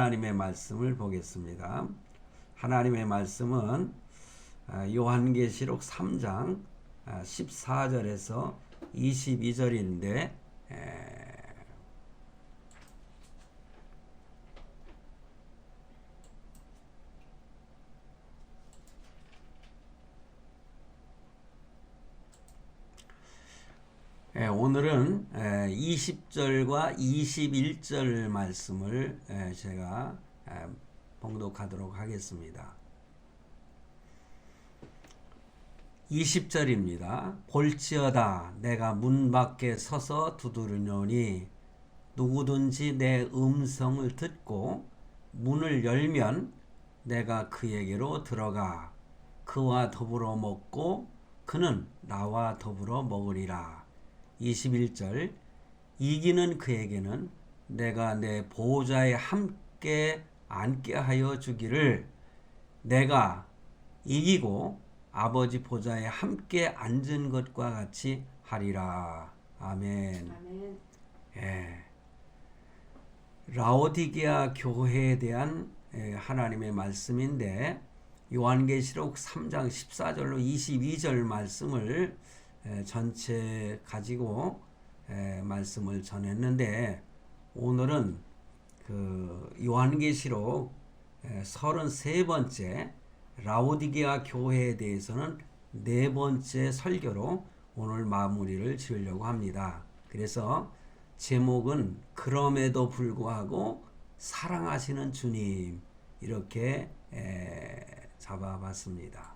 하나님의 말씀을 보겠습니다. 하나님의 말씀은 요한계시록 3장 14절에서 22절인데 오늘은 20절과 21절 말씀을 제가 봉독하도록 하겠습니다. 20절입니다. 볼지어다 내가 문 밖에 서서 두드리노니 누구든지 내 음성을 듣고 문을 열면 내가 그에게로 들어가 그와 더불어 먹고 그는 나와 더불어 먹으리라. 21절 이기는 그에게는 내가 내 보호자에 함께 앉게 하여 주기를 내가 이기고 아버지 보좌에 함께 앉은 것과 같이 하리라. 아멘. 아멘. 예. 라오디게아 교회에 대한 하나님의 말씀인데 요한계시록 3장 14절로 22절 말씀을 전체 가지고 말씀을 전했는데 오늘은 그 요한계시록 33번째 라오디게아 교회에 대해서는 4번째 설교로 오늘 마무리를 지으려고 합니다. 그래서 제목은 그럼에도 불구하고 사랑하시는 주님 이렇게 잡아봤습니다.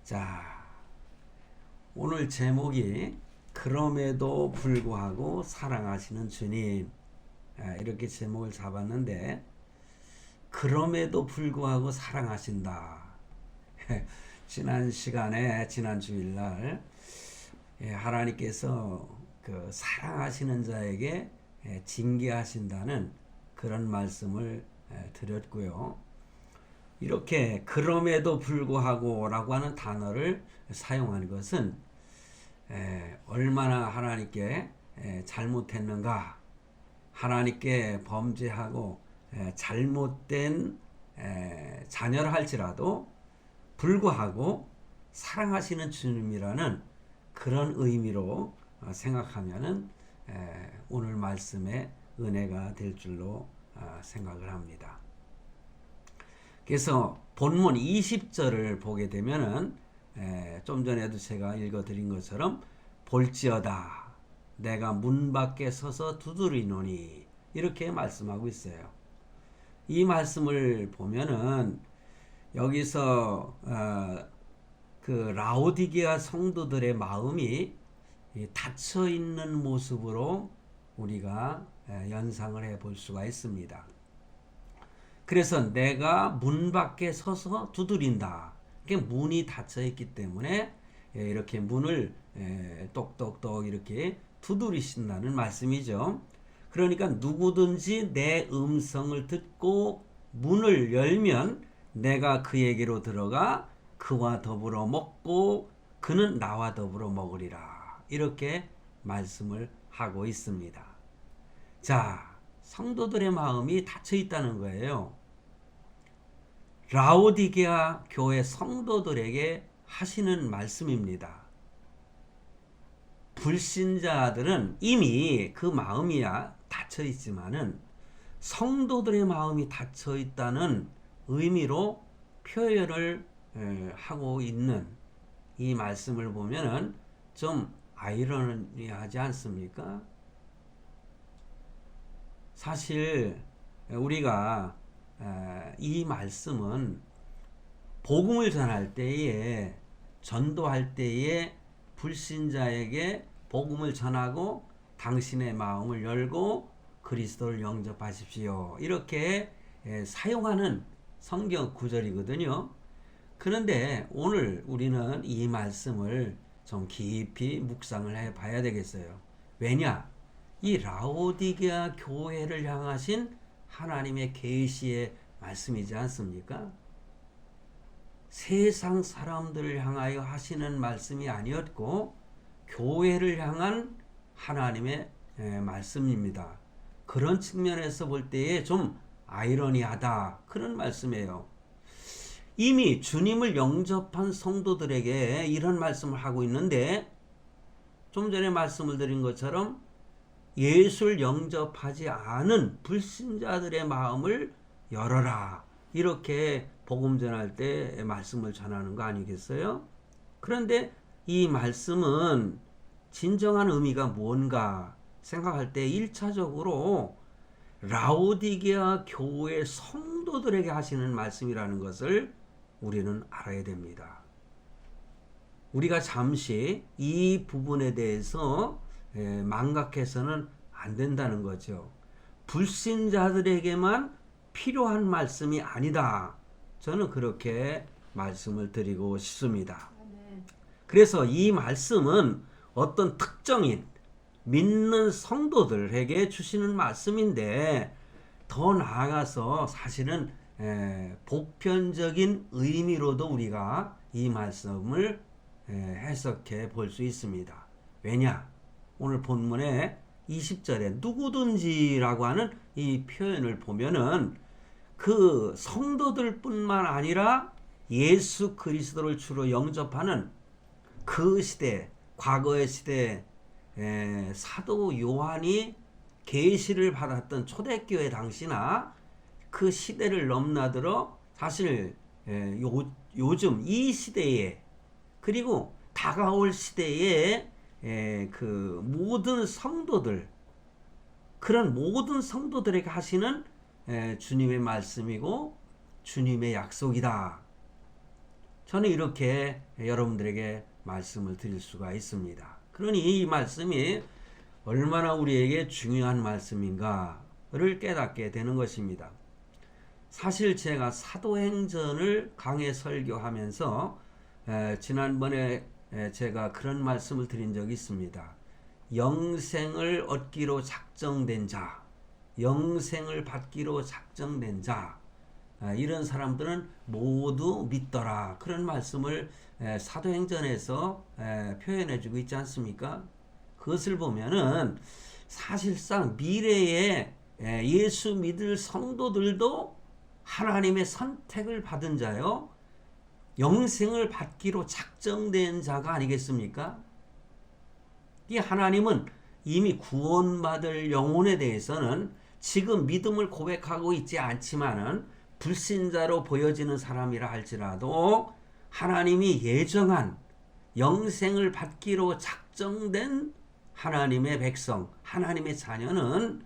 자, 오늘 제목이 그럼에도 불구하고 사랑하시는 주님 이렇게 제목을 잡았는데 그럼에도 불구하고 사랑하신다. 지난 시간에 지난 주일날 하나님께서 그 사랑하시는 자에게 징계하신다는 그런 말씀을 드렸고요. 이렇게 그럼에도 불구하고 라고 하는 단어를 사용한 것은 얼마나 하나님께 잘못했는가, 하나님께 범죄하고 잘못된 자녀를 할지라도 불구하고 사랑하시는 주님이라는 그런 의미로 생각하면은 오늘 말씀의 은혜가 될 줄로 생각을 합니다. 그래서 본문 20절을 보게 되면은 좀 전에도 제가 읽어드린 것처럼 볼지어다 내가 문 밖에 서서 두드리노니 이렇게 말씀하고 있어요. 이 말씀을 보면은 여기서 그 라오디게아 성도들의 마음이 닫혀 있는 모습으로 우리가 연상을 해 볼 수가 있습니다. 그래서 내가 문 밖에 서서 두드린다. 문이 닫혀 있기 때문에 이렇게 문을 똑똑똑 이렇게 두드리신다는 말씀이죠. 그러니까 누구든지 내 음성을 듣고 문을 열면 내가 그에게로 들어가 그와 더불어 먹고 그는 나와 더불어 먹으리라. 이렇게 말씀을 하고 있습니다. 자, 성도들의 마음이 닫혀 있다는 거예요. 라오디게아 교회 성도들에게 하시는 말씀입니다. 불신자들은 이미 그 마음이야 닫혀 있지만은 성도들의 마음이 닫혀 있다는 의미로 표현을 하고 있는 이 말씀을 보면은 좀 아이러니하지 않습니까? 사실 우리가 이 말씀은 복음을 전할 때에 전도할 때에 불신자에게 복음을 전하고 당신의 마음을 열고 그리스도를 영접하십시오. 이렇게 사용하는 성경 구절이거든요. 그런데 오늘 우리는 이 말씀을 좀 깊이 묵상을 해 봐야 되겠어요. 왜냐? 이 라오디게아 교회를 향하신 하나님의 계시의 말씀이지 않습니까? 세상 사람들을 향하여 하시는 말씀이 아니었고 교회를 향한 하나님의 말씀입니다. 그런 측면에서 볼 때에 좀 아이러니하다. 그런 말씀이에요. 이미 주님을 영접한 성도들에게 이런 말씀을 하고 있는데 좀 전에 말씀을 드린 것처럼 예수를 영접하지 않은 불신자들의 마음을 열어라. 이렇게 복음 전할 때 말씀을 전하는 거 아니겠어요? 그런데 이 말씀은 진정한 의미가 뭔가 생각할 때 1차적으로 라오디게아 교회 성도들에게 하시는 말씀이라는 것을 우리는 알아야 됩니다. 우리가 잠시 이 부분에 대해서 망각해서는 안 된다는 거죠. 불신자들에게만 필요한 말씀이 아니다. 저는 그렇게 말씀을 드리고 싶습니다. 그래서 이 말씀은 어떤 특정인 믿는 성도들에게 주시는 말씀인데 더 나아가서 사실은 보편적인 의미로도 우리가 이 말씀을 해석해 볼 수 있습니다. 왜냐? 오늘 본문의 20절에 누구든지라고 하는 이 표현을 보면은 그 성도들 뿐만 아니라 예수 그리스도를 주로 영접하는 그 시대, 과거의 시대 사도 요한이 계시를 받았던 초대교회 당시나 그 시대를 넘나들어 사실 요즘 이 시대에 그리고 다가올 시대에 그 모든 성도들 그런 모든 성도들에게 하시는 주님의 말씀이고 주님의 약속이다. 저는 이렇게 여러분들에게 말씀을 드릴 수가 있습니다. 그러니 이 말씀이 얼마나 우리에게 중요한 말씀인가를 깨닫게 되는 것입니다. 사실 제가 사도행전을 강해 설교하면서 지난번에 제가 그런 말씀을 드린 적이 있습니다. 영생을 얻기로 작정된 자, 영생을 받기로 작정된 자, 이런 사람들은 모두 믿더라. 그런 말씀을 사도행전에서 표현해 주고 있지 않습니까? 그것을 보면은 사실상 미래에 예수 믿을 성도들도 하나님의 선택을 받은 자요, 영생을 받기로 작정된 자가 아니겠습니까? 이 하나님은 이미 구원받을 영혼에 대해서는 지금 믿음을 고백하고 있지 않지만은 불신자로 보여지는 사람이라 할지라도 하나님이 예정한 영생을 받기로 작정된 하나님의 백성, 하나님의 자녀는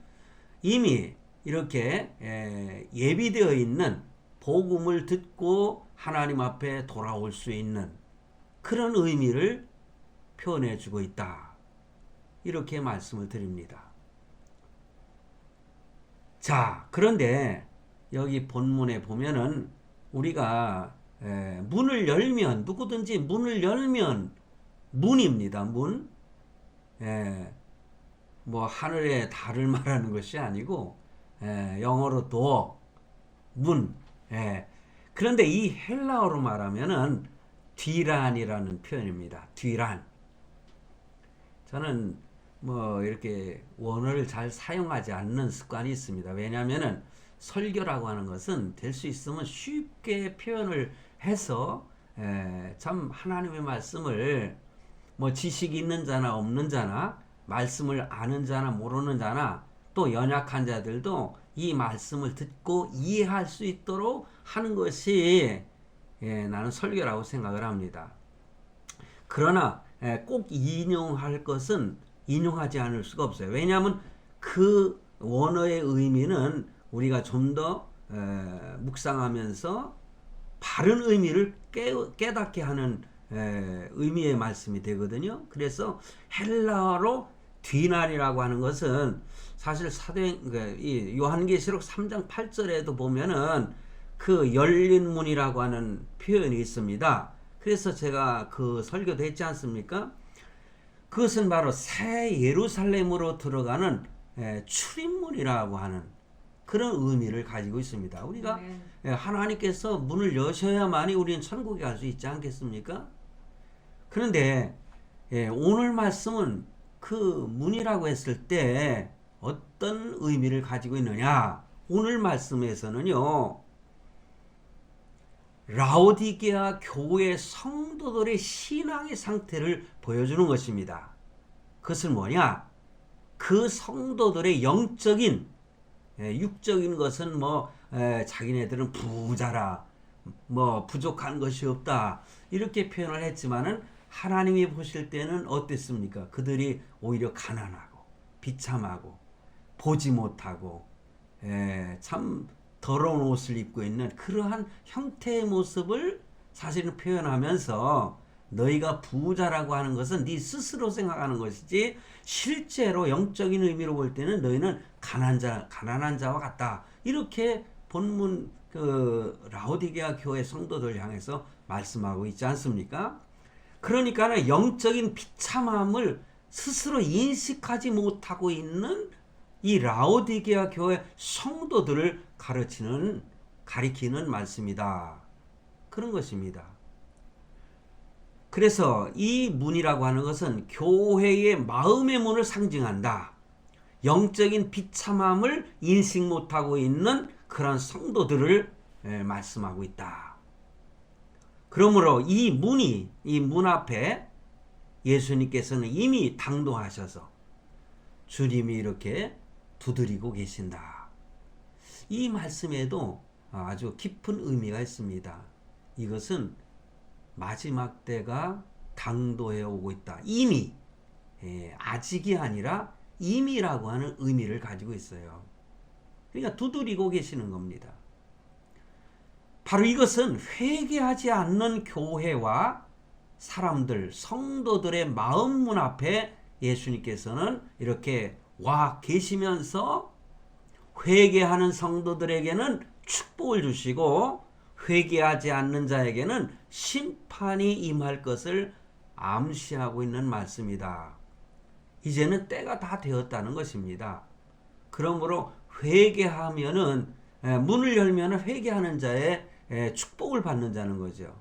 이미 이렇게 예비되어 있는 복음을 듣고 하나님 앞에 돌아올 수 있는 그런 의미를 표현해 주고 있다. 이렇게 말씀을 드립니다. 자, 그런데 여기 본문에 보면은 우리가 문을 열면 누구든지 문을 열면 문입니다. 문. 뭐 하늘의 달을 말하는 것이 아니고 영어로 door, 문. 그런데 이 헬라어로 말하면은 뒤란이라는 표현입니다. 뒤란. 저는 뭐 이렇게 원어를 잘 사용하지 않는 습관이 있습니다. 왜냐하면은 설교라고 하는 것은 될 수 있으면 쉽게 표현을 해서 참 하나님의 말씀을 뭐 지식이 있는 자나 없는 자나 말씀을 아는 자나 모르는 자나 또 연약한 자들도 이 말씀을 듣고 이해할 수 있도록 하는 것이 나는 설교라고 생각을 합니다. 그러나 꼭 인용할 것은 인용하지 않을 수가 없어요. 왜냐하면 그 원어의 의미는 우리가 좀 더 묵상하면서 바른 의미를 깨닫게 하는 의미의 말씀이 되거든요. 그래서 헬라어로 뒤날이라고 하는 것은 사실 이 요한계시록 3장 8절에도 보면은 그 열린 문이라고 하는 표현이 있습니다. 그래서 제가 그 설교도 했지 않습니까? 그것은 바로 새 예루살렘으로 들어가는 출입문이라고 하는 그런 의미를 가지고 있습니다. 우리가 하나님께서 문을 여셔야만이 우리는 천국에 갈 수 있지 않겠습니까? 그런데 오늘 말씀은 그 문이라고 했을 때 어떤 의미를 가지고 있느냐? 오늘 말씀에서는요, 라오디게아 교회 성도들의 신앙의 상태를 보여주는 것입니다. 그것은 뭐냐? 그 성도들의 영적인, 육적인 것은 자기네들은 부자라, 부족한 것이 없다, 이렇게 표현을 했지만은 하나님이 보실 때는 어땠습니까? 그들이 오히려 가난하고 비참하고 보지 못하고 참 더러운 옷을 입고 있는 그러한 형태의 모습을 사실은 표현하면서, 너희가 부자라고 하는 것은 네 스스로 생각하는 것이지 실제로 영적인 의미로 볼 때는 너희는 가난한 자와 같다, 이렇게 본문 라오디게아 교회 성도들 향해서 말씀하고 있지 않습니까? 그러니까 영적인 비참함을 스스로 인식하지 못하고 있는 이 라오디게아 교회 성도들을 가리키는 말씀이다, 그런 것입니다. 그래서 이 문이라고 하는 것은 교회의 마음의 문을 상징한다. 영적인 비참함을 인식 못하고 있는 그런 성도들을 말씀하고 있다. 그러므로 이 문 앞에 예수님께서는 이미 당도하셔서 주님이 이렇게 두드리고 계신다. 이 말씀에도 아주 깊은 의미가 있습니다. 이것은 마지막 때가 당도해 오고 있다. 이미, 아직이 아니라 이미라고 하는 의미를 가지고 있어요. 그러니까 두드리고 계시는 겁니다. 바로 이것은 회개하지 않는 교회와 사람들, 성도들의 마음 문 앞에 예수님께서는 이렇게 와 계시면서 회개하는 성도들에게는 축복을 주시고 회개하지 않는 자에게는 심판이 임할 것을 암시하고 있는 말씀이다. 이제는 때가 다 되었다는 것입니다. 그러므로 회개하면은, 문을 열면은 회개하는 자의 축복을 받는 자는 거죠.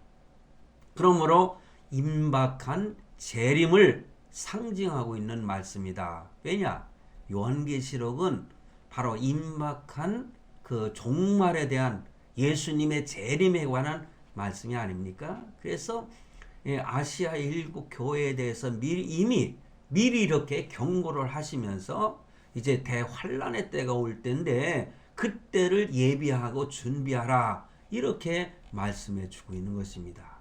그러므로 임박한 재림을 상징하고 있는 말씀이다. 왜냐? 요한계시록은 바로 임박한 그 종말에 대한 예수님의 재림에 관한 말씀이 아닙니까? 그래서 아시아 일국 교회에 대해서 미리 이렇게 경고를 하시면서 이제 대환란의 때가 올 때인데 그때를 예비하고 준비하라, 이렇게 말씀해 주고 있는 것입니다.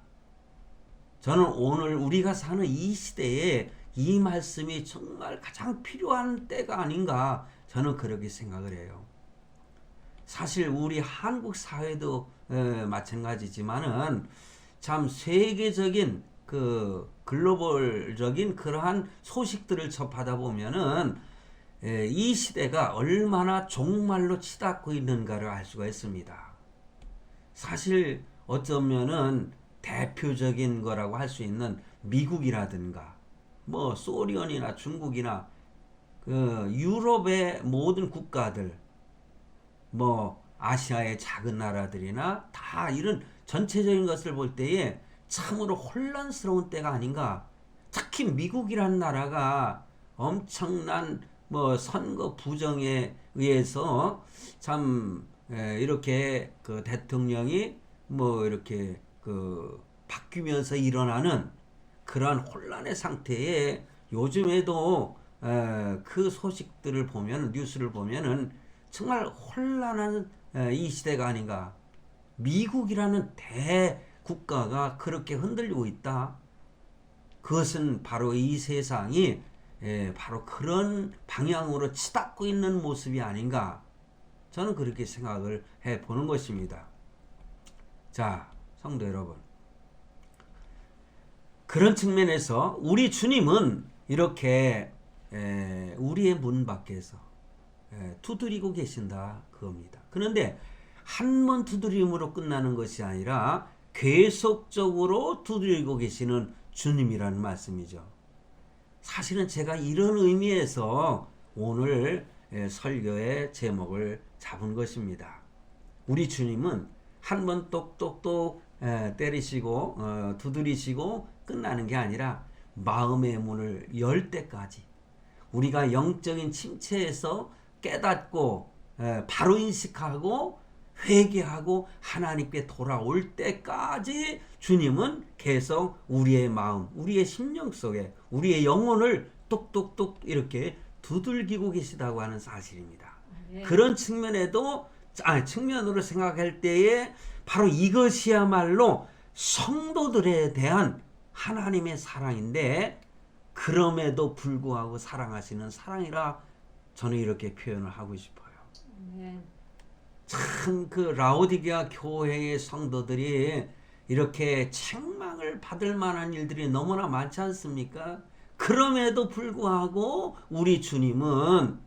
저는 오늘 우리가 사는 이 시대에 이 말씀이 정말 가장 필요한 때가 아닌가, 저는 그렇게 생각을 해요. 사실 우리 한국 사회도 마찬가지지만은 참 세계적인 글로벌적인 그러한 소식들을 접하다 보면은 이 시대가 얼마나 종말로 치닫고 있는가를 알 수가 있습니다. 사실 어쩌면은 대표적인 거라고 할 수 있는 미국이라든가 소련이나 중국이나 유럽의 모든 국가들, 아시아의 작은 나라들이나 다 이런 전체적인 것을 볼 때에 참으로 혼란스러운 때가 아닌가. 특히 미국이란 나라가 엄청난 선거 부정에 의해서 참 이렇게 그 대통령이 이렇게 바뀌면서 일어나는 그러한 혼란의 상태에 요즘에도 그 소식들을 보면, 뉴스를 보면은 정말 혼란한 이 시대가 아닌가. 미국이라는 대국가가 그렇게 흔들리고 있다. 그것은 바로 이 세상이 바로 그런 방향으로 치닫고 있는 모습이 아닌가. 저는 그렇게 생각을 해보는 것입니다. 자, 성도 여러분, 그런 측면에서 우리 주님은 이렇게 우리의 문 밖에서 두드리고 계신다, 그겁니다. 그런데 한 번 두드림으로 끝나는 것이 아니라 계속적으로 두드리고 계시는 주님이라는 말씀이죠. 사실은 제가 이런 의미에서 오늘 설교의 제목을 잡은 것입니다. 우리 주님은 한 번 똑똑똑 때리시고 두드리시고 끝나는 게 아니라 마음의 문을 열 때까지, 우리가 영적인 침체에서 깨닫고 바로 인식하고 회개하고 하나님께 돌아올 때까지 주님은 계속 우리의 마음, 우리의 심령 속에 우리의 영혼을 똑똑똑 이렇게 두들기고 계시다고 하는 사실입니다. 네. 그런 측면으로 생각할 때에 바로 이것이야말로 성도들에 대한 하나님의 사랑인데, 그럼에도 불구하고 사랑하시는 사랑이라 저는 이렇게 표현을 하고 싶어요. 네. 참 그 라오디게아 교회의 성도들이 이렇게 책망을 받을 만한 일들이 너무나 많지 않습니까? 그럼에도 불구하고 우리 주님은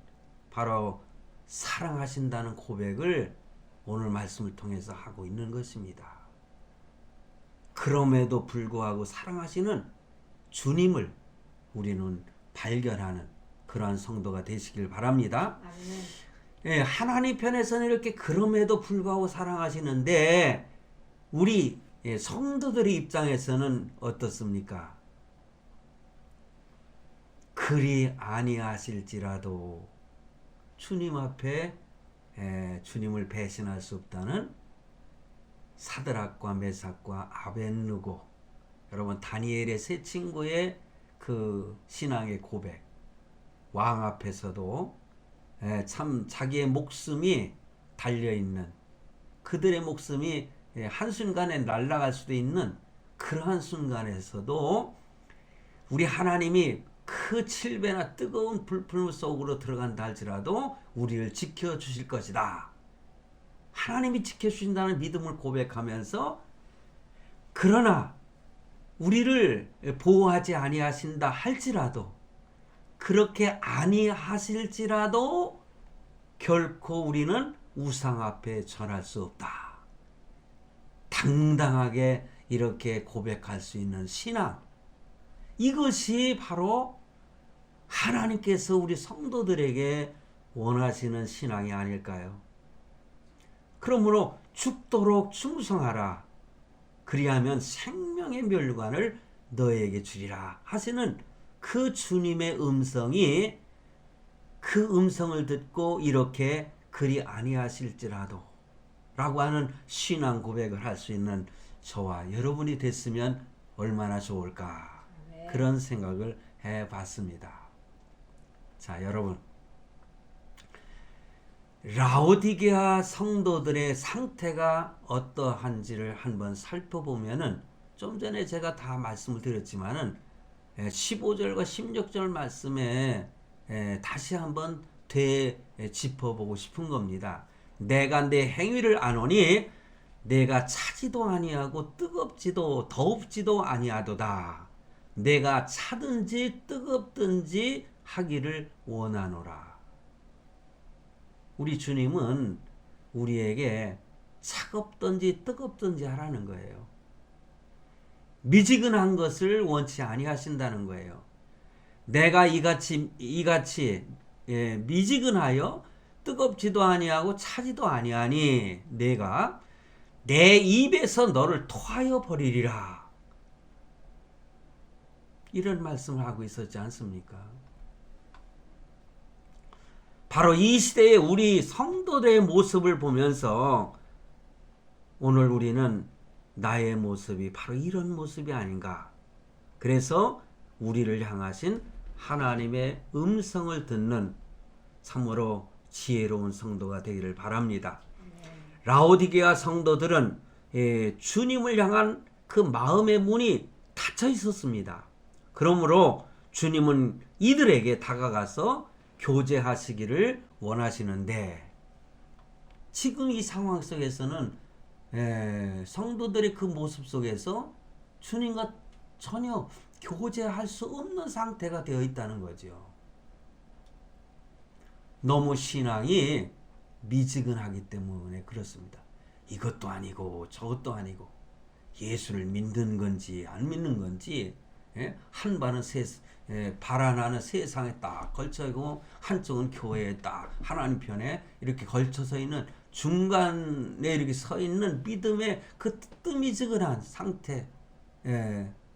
바로 사랑하신다는 고백을 오늘 말씀을 통해서 하고 있는 것입니다. 그럼에도 불구하고 사랑하시는 주님을 우리는 발견하는 그러한 성도가 되시길 바랍니다. 예, 하나님 편에서는 이렇게 그럼에도 불구하고 사랑하시는데 우리 성도들의 입장에서는 어떻습니까? 그리 아니하실지라도 주님 앞에 주님을 배신할 수 없다는 사드락과 메삭과 아벳느고, 여러분 다니엘의 세 친구의 그 신앙의 고백, 왕 앞에서도 참 자기의 목숨이 달려있는, 그들의 목숨이 한순간에 날아갈 수도 있는 그러한 순간에서도 우리 하나님이 그 7배나 뜨거운 불풀 속으로 들어간다 할지라도 우리를 지켜주실 것이다. 하나님이 지켜주신다는 믿음을 고백하면서, 그러나 우리를 보호하지 아니하신다 할지라도, 그렇게 아니하실지라도 결코 우리는 우상 앞에 절할 수 없다. 당당하게 이렇게 고백할 수 있는 신앙, 이것이 바로 하나님께서 우리 성도들에게 원하시는 신앙이 아닐까요? 그러므로 죽도록 충성하라. 그리하면 생명의 멸관을 너에게 주리라 하시는 그 주님의 음성이, 그 음성을 듣고 이렇게 그리 아니하실지라도 라고 하는 신앙 고백을 할 수 있는 저와 여러분이 됐으면 얼마나 좋을까. 네. 그런 생각을 해봤습니다. 자, 여러분, 라오디게아 성도들의 상태가 어떠한지를 한번 살펴보면은, 좀 전에 제가 다 말씀을 드렸지만은 15절과 16절 말씀에 다시 한번 되짚어보고 싶은 겁니다. 내가 내 행위를 아노니 내가 차지도 아니하고 뜨겁지도 더웁지도 아니하도다. 내가 차든지 뜨겁든지 하기를 원하노라. 우리 주님은 우리에게 차갑든지 뜨겁든지 하라는 거예요. 미지근한 것을 원치 아니하신다는 거예요. 내가 이같이 미지근하여 뜨겁지도 아니하고 차지도 아니하니 내가 내 입에서 너를 토하여 버리리라. 이런 말씀을 하고 있었지 않습니까? 바로 이 시대의 우리 성도들의 모습을 보면서 오늘 우리는 나의 모습이 바로 이런 모습이 아닌가. 그래서 우리를 향하신 하나님의 음성을 듣는 참으로 지혜로운 성도가 되기를 바랍니다. 라오디게아 성도들은 주님을 향한 그 마음의 문이 닫혀 있었습니다. 그러므로 주님은 이들에게 다가가서 교제하시기를 원하시는데, 지금 이 상황 속에서는 성도들의 그 모습 속에서 주님과 전혀 교제할 수 없는 상태가 되어 있다는 거죠. 너무 신앙이 미지근하기 때문에 그렇습니다. 이것도 아니고 저것도 아니고, 예수를 믿는 건지 안 믿는 건지, 한 발은 발 하나는 세상에 딱 걸쳐있고 한쪽은 교회에 딱 하나님 편에 이렇게 걸쳐서 있는, 중간에 이렇게 서 있는 믿음의 그 뜨미지근한 상태,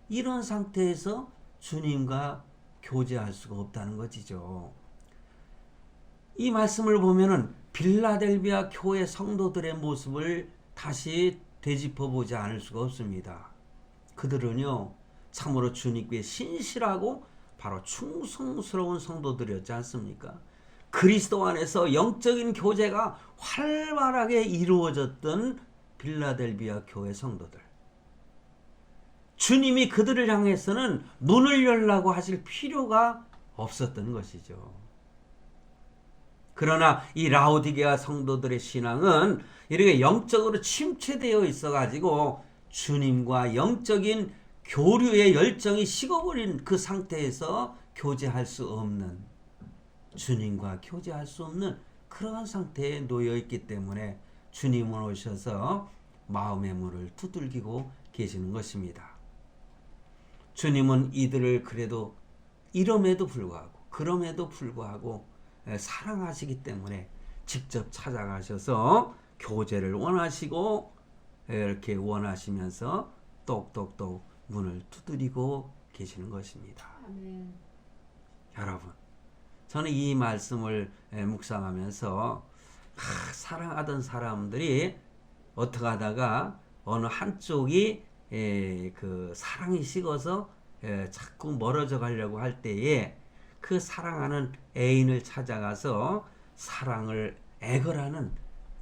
이런 상태에서 주님과 교제할 수가 없다는 것이죠. 이 말씀을 보면은 빌라델비아 교회 성도들의 모습을 다시 되짚어 보지 않을 수가 없습니다. 그들은요, 참으로 주님께 신실하고 바로 충성스러운 성도들이었지 않습니까? 그리스도 안에서 영적인 교제가 활발하게 이루어졌던 빌라델비아 교회 성도들. 주님이 그들을 향해서는 문을 열라고 하실 필요가 없었던 것이죠. 그러나 이 라오디게아 성도들의 신앙은 이렇게 영적으로 침체되어 있어가지고 주님과 영적인 교류의 열정이 식어버린 그 상태에서 교제할 수 없는, 주님과 교제할 수 없는 그러한 상태에 놓여 있기 때문에 주님은 오셔서 마음의 문을 두들기고 계시는 것입니다. 주님은 이들을 그래도 이럼에도 불구하고 사랑하시기 때문에 직접 찾아가셔서 교제를 원하시고 이렇게 원하시면서 똑똑똑 문을 두드리고 계시는 것입니다. 아멘. 여러분, 저는 이 말씀을 묵상하면서 사랑하던 사람들이 어떻게 하다가 어느 한쪽이 그 사랑이 식어서 자꾸 멀어져 가려고 할 때에 그 사랑하는 애인을 찾아가서 사랑을 애걸하는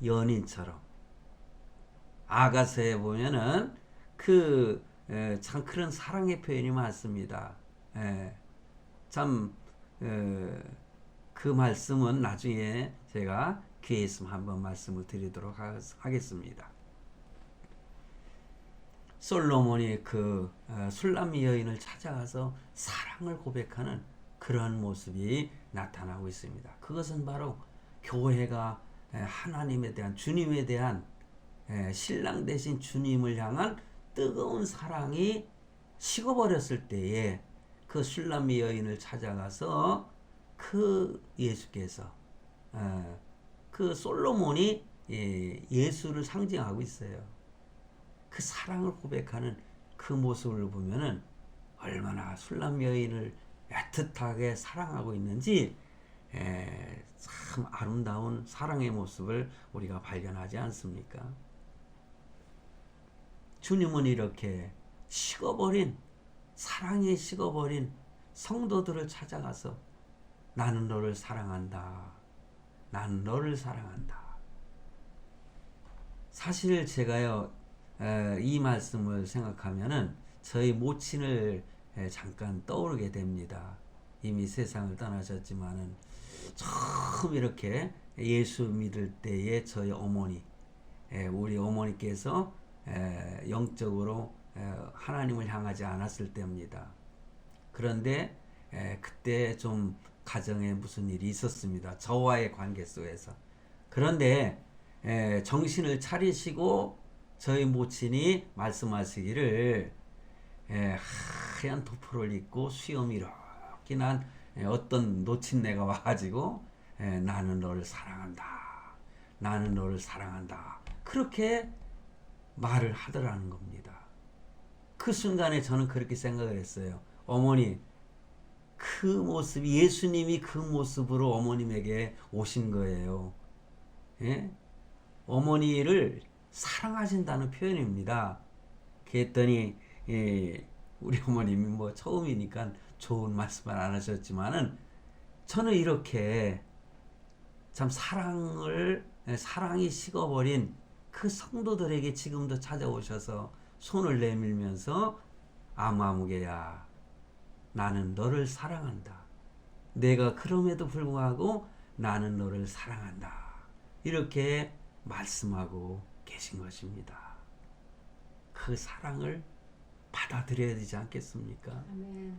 연인처럼, 아가서에 보면은 참 그런 사랑의 표현이 많습니다. 참 그 말씀은 나중에 제가 기회 있으면 한번 말씀을 드리도록 하겠습니다. 솔로몬이 그 술람미 여인을 찾아가서 사랑을 고백하는 그러한 모습이 나타나고 있습니다. 그것은 바로 교회가 하나님에 대한, 주님에 대한, 신랑 대신 주님을 향한 뜨거운 사랑이 식어버렸을 때에 그 술람미 여인을 찾아가서 그 예수께서, 그 솔로몬이 예수를 상징하고 있어요. 그 사랑을 고백하는 그 모습을 보면은 얼마나 술람 여인을 애틋하게 사랑하고 있는지 참 아름다운 사랑의 모습을 우리가 발견하지 않습니까? 주님은 이렇게 사랑에 식어버린 성도들을 찾아가서 나는 너를 사랑한다. 나는 너를 사랑한다. 사실 제가요, 이 말씀을 생각하면은 저희 모친을 잠깐 떠오르게 됩니다. 이미 세상을 떠나셨지만은 처음 이렇게 예수 믿을 때의 저희 어머니, 우리 어머니께서 영적으로 하나님을 향하지 않았을 때입니다. 그런데 그때 좀 가정에 무슨 일이 있었습니다. 저와의 관계 속에서. 그런데 정신을 차리시고 저희 모친이 말씀하시기를 하얀 도포를 입고 수염이 이렇게 난 어떤 노친네가 와가지고 나는 너를 사랑한다. 나는 너를 사랑한다. 그렇게 말을 하더라는 겁니다. 그 순간에 저는 그렇게 생각을 했어요. 어머니, 그 모습이, 예수님이 그 모습으로 어머님에게 오신 거예요. 예? 어머니를 사랑하신다는 표현입니다. 그랬더니 우리 어머님이 뭐 처음이니까 좋은 말씀을 안 하셨지만은 저는 이렇게 참 사랑이 식어버린 그 성도들에게 지금도 찾아오셔서 손을 내밀면서 아무개야, 나는 너를 사랑한다. 내가 그럼에도 불구하고 나는 너를 사랑한다. 이렇게 말씀하고 계신 것입니다. 그 사랑을 받아들여야 되지 않겠습니까? 아멘.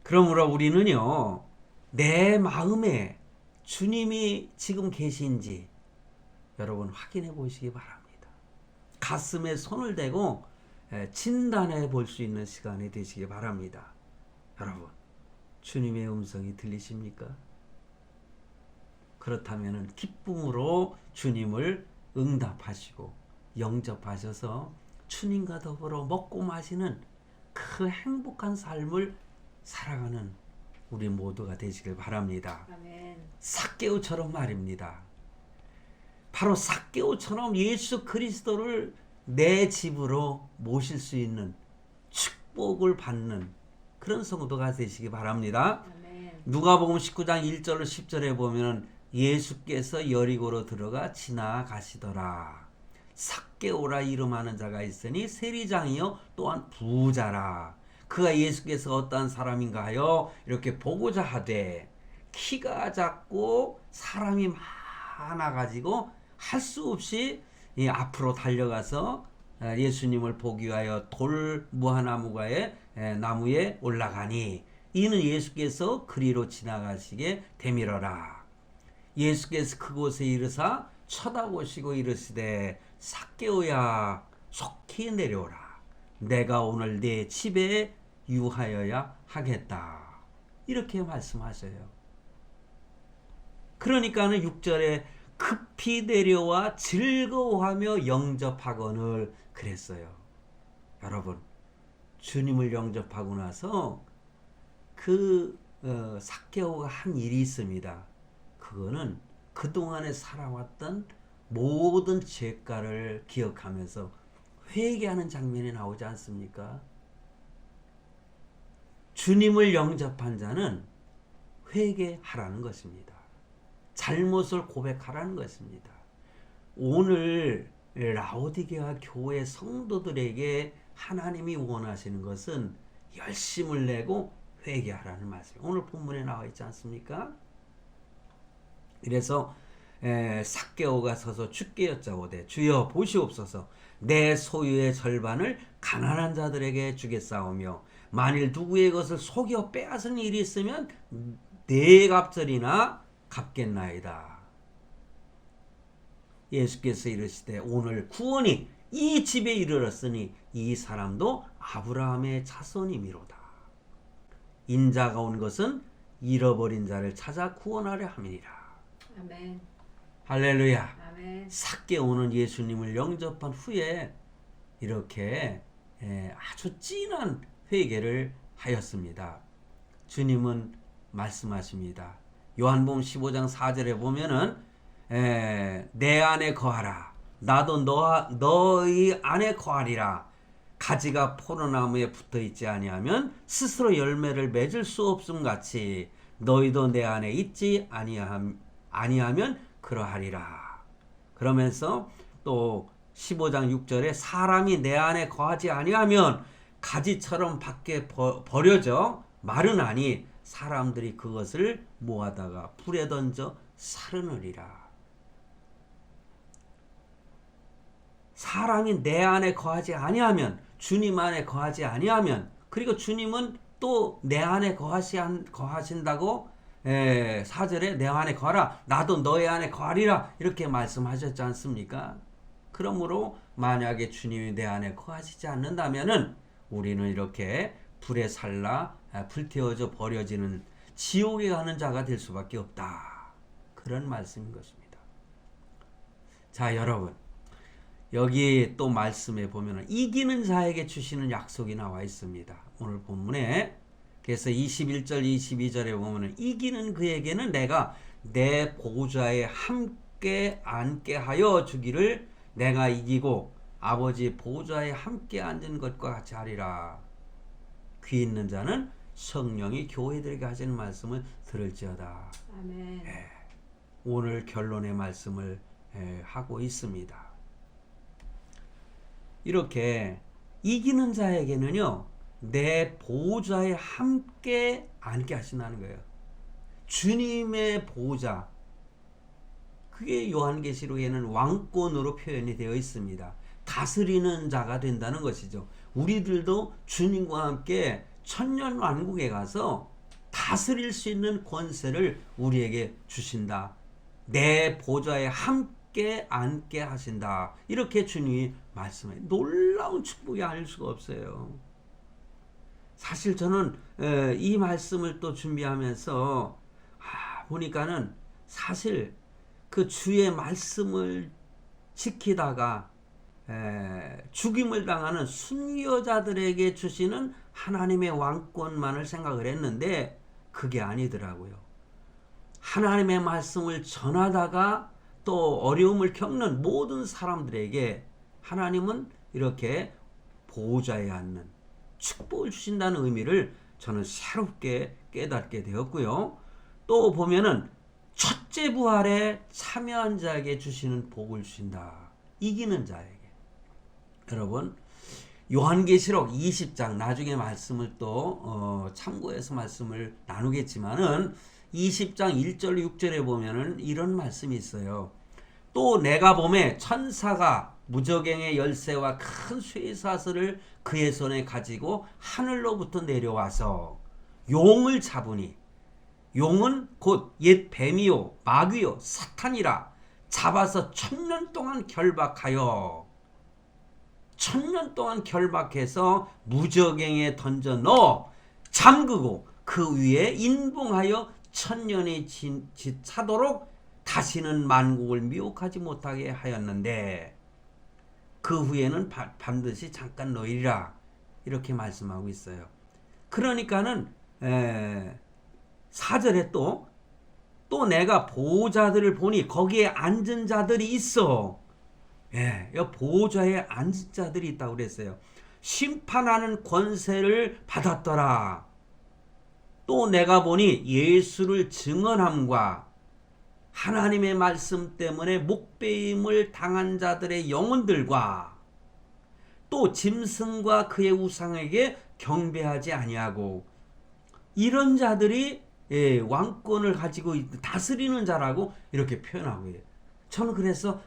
그러므로 우리는요, 내 마음에 주님이 지금 계신지 여러분 확인해 보시기 바랍니다. 가슴에 손을 대고 진단해 볼 수 있는 시간이 되시기 바랍니다. 여러분, 주님의 음성이 들리십니까? 그렇다면 기쁨으로 주님을 응답하시고 영접하셔서 주님과 더불어 먹고 마시는 그 행복한 삶을 살아가는 우리 모두가 되시길 바랍니다. 아멘. 삭개오처럼 말입니다. 바로 삭개오처럼 예수 그리스도를 내 집으로 모실 수 있는 축복을 받는 그런 성도가 되시기 바랍니다. 아멘. 누가복음 19장 1절 10절에 보면 예수께서 여리고로 들어가 지나가시더라. 삭개오라 이름하는 자가 있으니 세리장이요 또한 부자라. 그가 예수께서 어떠한 사람인가 하여 이렇게 보고자 하되 키가 작고 사람이 많아가지고 할 수 없이 앞으로 달려가서 예수님을 보기 위하여 돌 무화나무가에 나무에 올라가니 이는 예수께서 그리로 지나가시게 되밀어라. 예수께서 그곳에 이르사 쳐다보시고 이르시되 삭개오야 속히 내려오라. 내가 오늘 네 집에 유하여야 하겠다. 이렇게 말씀하셔요. 그러니까는 6절에 급히 내려와 즐거워하며 영접하거늘 그랬어요. 여러분, 주님을 영접하고 나서 삭개오가 한 일이 있습니다. 그거는 그동안에 살아왔던 모든 죄가를 기억하면서 회개하는 장면이 나오지 않습니까? 주님을 영접한 자는 회개하라는 것입니다. 잘못을 고백하라는 것입니다. 오늘 라오디게아 교회 성도들에게 하나님이 원하시는 것은 열심을 내고 회개하라는 말씀이에요. 오늘 본문에 나와 있지 않습니까? 그래서 삭개오가 서서 주께 여짜오되 주여 보시옵소서 내 소유의 절반을 가난한 자들에게 주겠사오며 만일 누구의 것을 속여 빼앗은 일이 있으면 네 갑절이나 갚겠나이다. 예수께서 이르시되 오늘 구원이 이 집에 이르렀으니 이 사람도 아브라함의 자손이미로다. 인자가 온 것은 잃어버린 자를 찾아 구원하려 함이니라. 아멘. 할렐루야. 아멘. 삭개오는 예수님을 영접한 후에 이렇게 아주 진한 회개를 하였습니다. 주님은 말씀하십니다. 요한복음 15장 4절에 보면은 내 안에 거하라. 나도 너희 안에 거하리라. 가지가 포도나무에 붙어있지 아니하면 스스로 열매를 맺을 수 없음 같이 너희도 내 안에 있지 아니하면 그러하리라. 그러면서 또 15장 6절에 사람이 내 안에 거하지 아니하면 가지처럼 밖에 버려져 마르나니 사람들이 그것을 모아다가 불에 던져 사르느리라. 사람이 내 안에 거하지 아니하면, 주님 안에 거하지 아니하면, 그리고 주님은 또 내 안에 거하신다고 4절에 내 안에 거하라. 나도 너희 안에 거하리라. 이렇게 말씀하셨지 않습니까? 그러므로 만약에 주님이 내 안에 거하시지 않는다면은 우리는 이렇게 불에 살라 불태워져 버려지는 지옥에 가는 자가 될 수밖에 없다. 그런 말씀인 것입니다. 자, 여러분, 여기 또 말씀에 보면 이기는 자에게 주시는 약속이 나와 있습니다. 오늘 본문에. 그래서 21절 22절에 보면 이기는 그에게는 내가 내 보좌에 함께 앉게 하여 주기를 내가 이기고 아버지 보좌에 함께 앉은 것과 같이 하리라. 귀 있는 자는 성령이 교회들에게 하시는 말씀을 들을지어다. 아멘. 오늘 결론의 말씀을 하고 있습니다. 이렇게 이기는 자에게는요, 내 보좌에 함께 앉게 하신다는 거예요. 주님의 보좌, 그게 요한계시록에는 왕권으로 표현이 되어 있습니다. 다스리는 자가 된다는 것이죠. 우리들도 주님과 함께 천년왕국에 가서 다스릴 수 있는 권세를 우리에게 주신다. 내 보좌에 함께 앉게 하신다. 이렇게 주님이 말씀해요. 놀라운 축복이 아닐 수가 없어요. 사실 저는 이 말씀을 또 준비하면서 보니까는 사실 그 주의 말씀을 지키다가 죽임을 당하는 순교자들에게 주시는 하나님의 왕권만을 생각을 했는데 그게 아니더라고요. 하나님의 말씀을 전하다가 또 어려움을 겪는 모든 사람들에게 하나님은 이렇게 보호자에 앉는 축복을 주신다는 의미를 저는 새롭게 깨닫게 되었고요. 또 보면은 첫째 부활에 참여한 자에게 주시는 복을 주신다. 이기는 자에게. 여러분, 요한계시록 20장 나중에 말씀을 또 참고해서 말씀을 나누겠지만은 20장 1절 6절에 보면은 이런 말씀이 있어요. 또 내가 보매 천사가 무저갱의 열쇠와 큰 쇠사슬을 그의 손에 가지고 하늘로부터 내려와서 용을 잡으니, 용은 곧 옛 뱀이요 마귀요 사탄이라, 잡아서 1000년 동안 결박하여 1000년 동안 결박해서 무저갱에 던져 넣어 잠그고 그 위에 인봉하여 1000년이 차도록 다시는 만국을 미혹하지 못하게 하였는데 그 후에는 반드시 잠깐 놓이리라, 이렇게 말씀하고 있어요. 그러니까는 4절에 또 내가 보호자들을 보니 거기에 앉은 자들이 있어. 보호자에 앉은 자들이 있다고 그랬어요. 심판하는 권세를 받았더라. 또 내가 보니 예수를 증언함과 하나님의 말씀 때문에 목배임을 당한 자들의 영혼들과 또 짐승과 그의 우상에게 경배하지 아니하고, 이런 자들이 왕권을 가지고 다스리는 자라고 이렇게 표현하고 있어요. 저는 그래서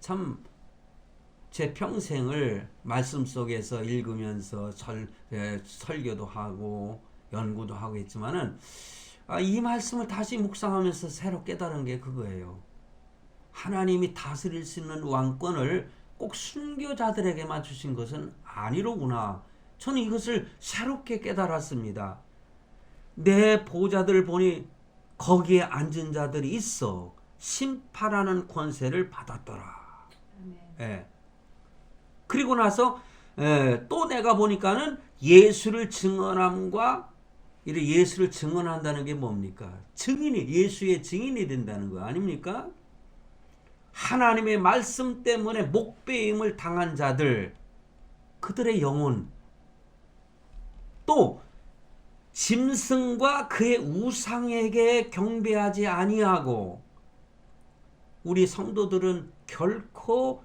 참 제 평생을 말씀 속에서 읽으면서 설교도 하고 연구도 하고 있지만은 이 말씀을 다시 묵상하면서 새로 깨달은 게 그거예요. 하나님이 다스릴 수 있는 왕권을 꼭 순교자들에게만 주신 것은 아니로구나. 저는 이것을 새롭게 깨달았습니다. 내 보호자들을 보니 거기에 앉은 자들이 있어 심판하는 권세를 받았더라. 그리고 나서 또 내가 보니까는 예수를 증언함과, 예수를 증언한다는 게 뭡니까? 예수의 증인이 된다는 거 아닙니까? 하나님의 말씀 때문에 목배임을 당한 자들, 그들의 영혼, 또 짐승과 그의 우상에게 경배하지 아니하고, 우리 성도들은 결코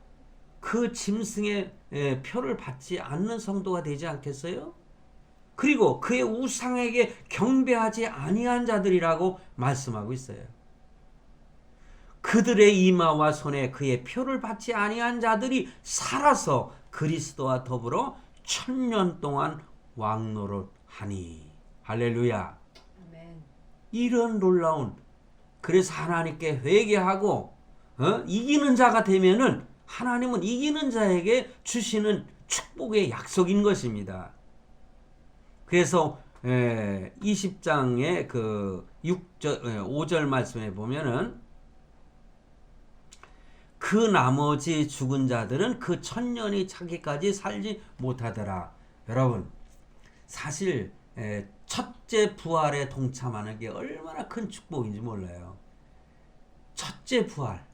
그 짐승의 표를 받지 않는 성도가 되지 않겠어요? 그리고 그의 우상에게 경배하지 아니한 자들이라고 말씀하고 있어요. 그들의 이마와 손에 그의 표를 받지 아니한 자들이 살아서 그리스도와 더불어 1000년 동안 왕노릇하니. 할렐루야. 아멘. 이런 놀라운, 그래서 하나님께 회개하고 이기는 자가 되면은 하나님은 이기는 자에게 주시는 축복의 약속인 것입니다. 그래서 20장의 그 5절 말씀에 보면은 그 나머지 죽은 자들은 그 1000년이 차기까지 살지 못하더라. 여러분, 사실 첫째 부활에 동참하는 게 얼마나 큰 축복인지 몰라요. 첫째 부활.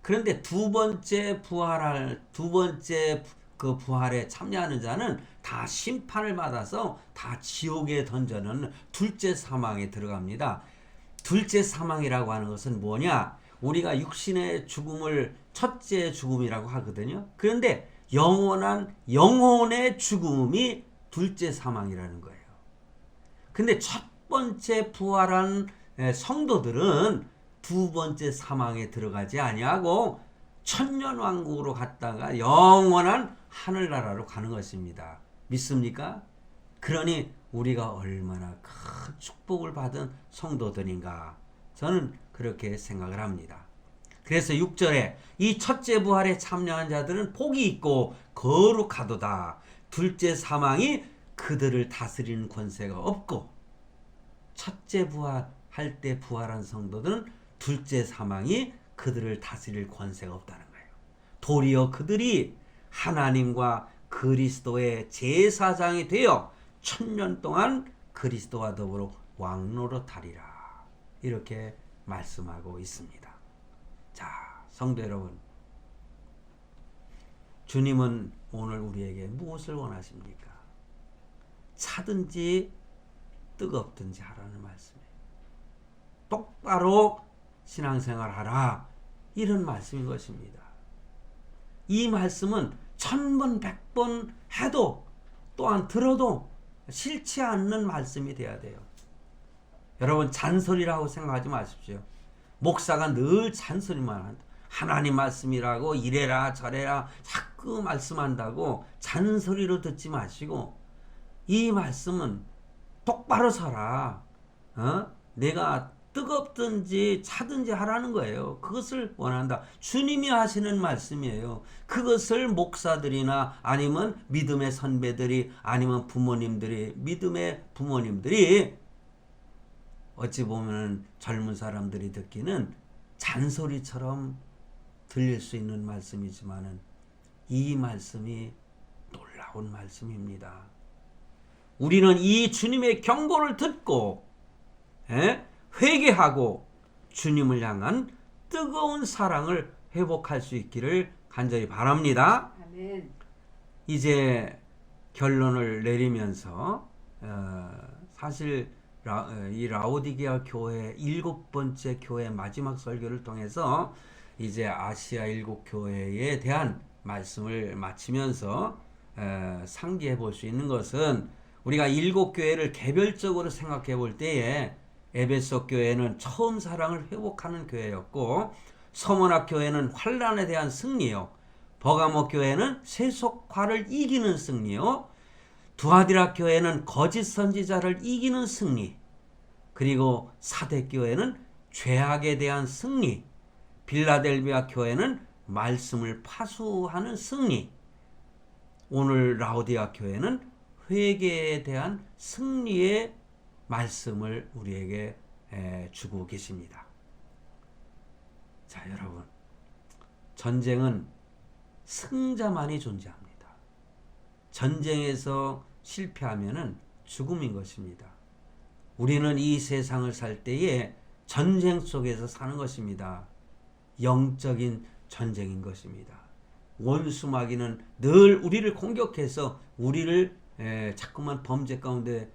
그런데 두 번째 그 부활에 참여하는 자는 다 심판을 받아서 다 지옥에 던져는 둘째 사망에 들어갑니다. 둘째 사망이라고 하는 것은 뭐냐? 우리가 육신의 죽음을 첫째 죽음이라고 하거든요. 그런데 영혼의 죽음이 둘째 사망이라는 거예요. 근데 첫 번째 부활한 성도들은 두 번째 사망에 들어가지 아니하고 천년왕국으로 갔다가 영원한 하늘나라로 가는 것입니다. 믿습니까? 그러니 우리가 얼마나 큰 축복을 받은 성도들인가, 저는 그렇게 생각을 합니다. 그래서 6절에 이 첫째 부활에 참여한 자들은 복이 있고 거룩하도다. 둘째 사망이 그들을 다스리는 권세가 없고, 첫째 부활할 때 부활한 성도들은 둘째 사망이 그들을 다스릴 권세가 없다는 거예요. 도리어 그들이 하나님과 그리스도의 제사장이 되어 천년 동안 그리스도와 더불어 왕노릇하리라. 이렇게 말씀하고 있습니다. 자, 성도 여러분, 주님은 오늘 우리에게 무엇을 원하십니까? 차든지 뜨겁든지 하라는 말씀이에요. 똑바로 신앙생활하라, 이런 말씀인 것입니다. 이 말씀은 1000번 100번 해도 또한 들어도 싫지 않는 말씀이 돼야 돼요. 여러분, 잔소리라고 생각하지 마십시오. 목사가 늘 잔소리만 한다. 하나님 말씀이라고 이래라 저래라 자꾸 말씀한다고 잔소리로 듣지 마시고, 이 말씀은 똑바로 서라. 내가 뜨겁든지 차든지 하라는 거예요. 그것을 원한다. 주님이 하시는 말씀이에요. 그것을 목사들이나 아니면 믿음의 선배들이 아니면 부모님들이, 믿음의 부모님들이 어찌 보면 젊은 사람들이 듣기는 잔소리처럼 들릴 수 있는 말씀이지만은 이 말씀이 놀라운 말씀입니다. 우리는 이 주님의 경고를 듣고 회개하고 주님을 향한 뜨거운 사랑을 회복할 수 있기를 간절히 바랍니다. 아멘. 이제 결론을 내리면서 사실 이 라오디게아 교회 7번째 교회 마지막 설교를 통해서 이제 아시아 7교회에 대한 말씀을 마치면서 상기해 볼 수 있는 것은, 우리가 7교회를 개별적으로 생각해 볼 때에 에베소 교회는 처음 사랑을 회복하는 교회였고, 서문학 교회는 환란에 대한 승리요, 버가모 교회는 세속화를 이기는 승리요, 두아디라 교회는 거짓 선지자를 이기는 승리, 그리고 사대 교회는 죄악에 대한 승리, 빌라델비아 교회는 말씀을 파수하는 승리, 오늘 라오디아 교회는 회개에 대한 승리의 말씀을 우리에게 주고 계십니다. 자, 여러분, 전쟁은 승자만이 존재합니다. 전쟁에서 실패하면은 죽음인 것입니다. 우리는 이 세상을 살 때에 전쟁 속에서 사는 것입니다. 영적인 전쟁인 것입니다. 원수마귀는 늘 우리를 공격해서 우리를 자꾸만 범죄 가운데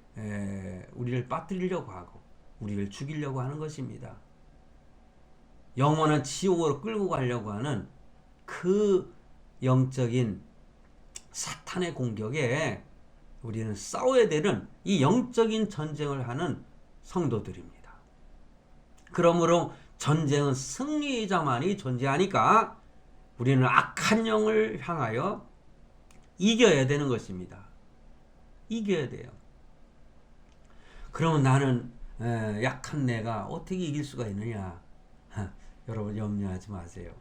우리를 빠뜨리려고 하고 우리를 죽이려고 하는 것입니다. 영원한 지옥으로 끌고 가려고 하는 그 영적인 사탄의 공격에 우리는 싸워야 되는 이 영적인 전쟁을 하는 성도들입니다. 그러므로 전쟁은 승리자만이 존재하니까 우리는 악한 영을 향하여 이겨야 되는 것입니다. 이겨야 돼요. 그러면 나는 약한 내가 어떻게 이길 수가 있느냐? 여러분, 염려하지 마세요.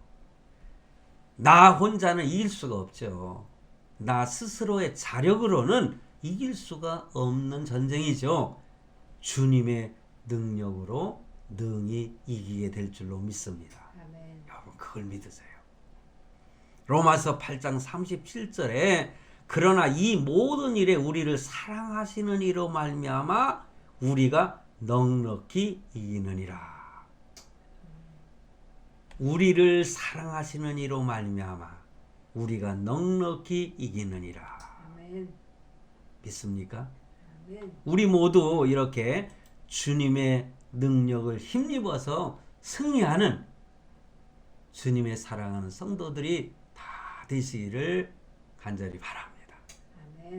나 혼자는 이길 수가 없죠. 나 스스로의 자력으로는 이길 수가 없는 전쟁이죠. 주님의 능력으로 능히 이기게 될 줄로 믿습니다. 아멘. 여러분, 그걸 믿으세요. 로마서 8장 37절에 그러나 이 모든 일에 우리를 사랑하시는 이로 말미암아 우리가 넉넉히 이기느니라. 우리를 사랑하시는 이로 말미암아 우리가 넉넉히 이기느니라. 아멘. 믿습니까? 아멘. 우리 모두 이렇게 주님의 능력을 힘입어서 승리하는 주님의 사랑하는 성도들이 다 되시기를 간절히 바랍니다.